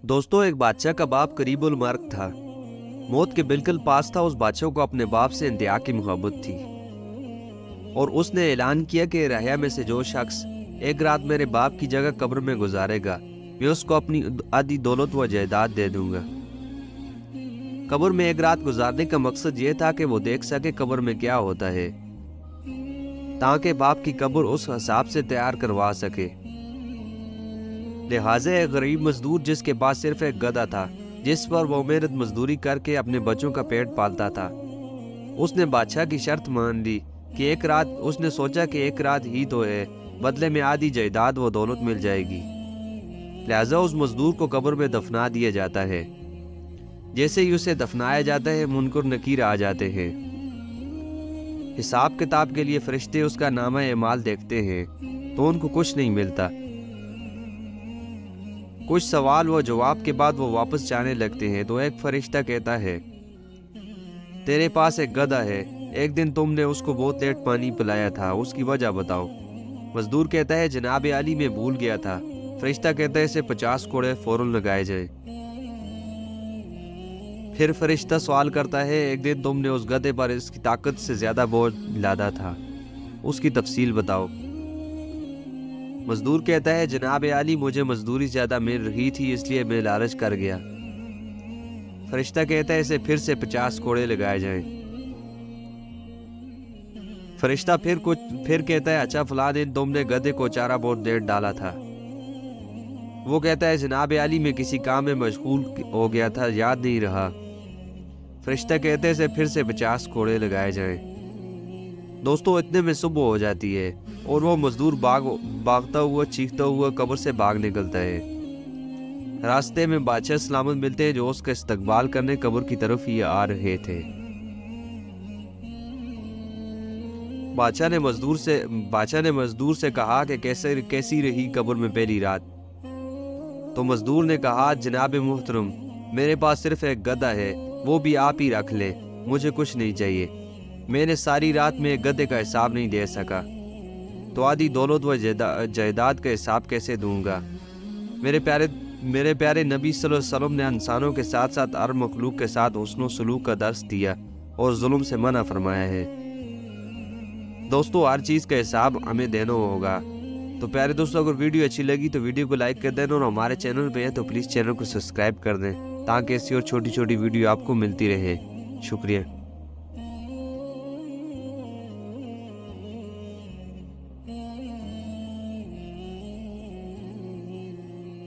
दोस्तों, एक बादशाह का बाप करीबुल मर्ग था। मौत के बिल्कुल पास था। उस बादशाह को अपने बाप से इंतहा की मोहब्बत थी और उसने ऐलान किया कि रहिया में से जो शख्स एक रात मेरे बाप की जगह कब्र में गुजारेगा, मैं उसको अपनी आधी दौलत व जायदाद दे दूंगा। कब्र में एक रात गुजारने का मकसद ये था कि वो देख सके कब्र में क्या होता है, ताकि बाप की कब्र उस हिसाब से तैयार करवा सके। लिहाजा एक गरीब मजदूर जिसके पास सिर्फ एक गधा था, जिस पर वो मेहनत मजदूरी करके अपने बच्चों का पेट पालता था, उसने बादशाह की शर्त मान ली कि एक रात, उसने सोचा कि एक रात ही तो है, बदले में आधी जायदाद व दौलत मिल जाएगी। लिहाजा उस मजदूर को कब्र में दफना दिया जाता है। जैसे ही उसे दफनाया जाता है, मुनकर नकीर आ जाते हैं। हिसाब किताब के लिए फरिश्ते उसका नामा एमाल देखते हैं तो उनको कुछ नहीं मिलता। कुछ सवाल व जवाब के बाद वो वापस जाने लगते हैं तो एक फरिश्ता कहता है, तेरे पास एक गधा है, एक दिन तुमने उसको बहुत लेट पानी पिलाया था, उसकी वजह बताओ। मजदूर कहता है, जनाब आली मैं भूल गया था। फरिश्ता कहता है, इसे 50 कोड़े फौरन लगाए जाए। फिर फरिश्ता सवाल करता है, एक दिन तुमने उस गधे पर इसकी ताकत से ज्यादा बोझ लादा था, उसकी तफसील बताओ। मजदूर कहता है, जनाब आली मुझे मजदूरी ज्यादा मिल रही थी, इसलिए मैं लालच कर गया। फरिश्ता कहता है, इसे फिर से 50 कोड़े लगाए जाएं। फरिश्ता फिर कहता है, अच्छा फला दिन तुमने गधे को चारा बहुत देर डाला था। वो कहता है, जनाब आली मैं किसी काम में मशगूल हो गया था, याद नहीं रहा। फरिश्ता कहते हैं, इसे फिर से 50 कोड़े लगाए जाएं। दोस्तों, इतने में सुबह हो जाती है और वो मजदूर भागता हुआ चीखता हुआ कब्र से भाग निकलता है। रास्ते में बादशाह सलामत मिलते हैं, जो उसका इस्तकबाल करने कब्र की तरफ ही आ रहे थे। बादशाह ने मजदूर से कहा कि कैसी रही कब्र में पहली रात। तो मजदूर ने कहा, जनाब मुहतरम मेरे पास सिर्फ एक गधा है, वो भी आप ही रख ले, मुझे कुछ नहीं चाहिए। मैंने सारी रात में गधे का हिसाब नहीं दे सका, तो आधी दौलत व जायदाद का हिसाब कैसे दूंगा। मेरे प्यारे नबी सल्लल्लाहु अलैहि वसल्लम ने इंसानों के साथ साथ हर मखलूक के साथ हुस्न सलूक का दर्स दिया और जुल्म से मना फरमाया है। दोस्तों, हर चीज़ का हिसाब हमें देना होगा। तो प्यारे दोस्तों, अगर वीडियो अच्छी लगी तो वीडियो को लाइक कर देना और हमारे चैनल पे है तो प्लीज़ चैनल को सब्सक्राइब कर दें, ताकि ऐसी और छोटी छोटी वीडियो आपको मिलती रहे। शुक्रिया।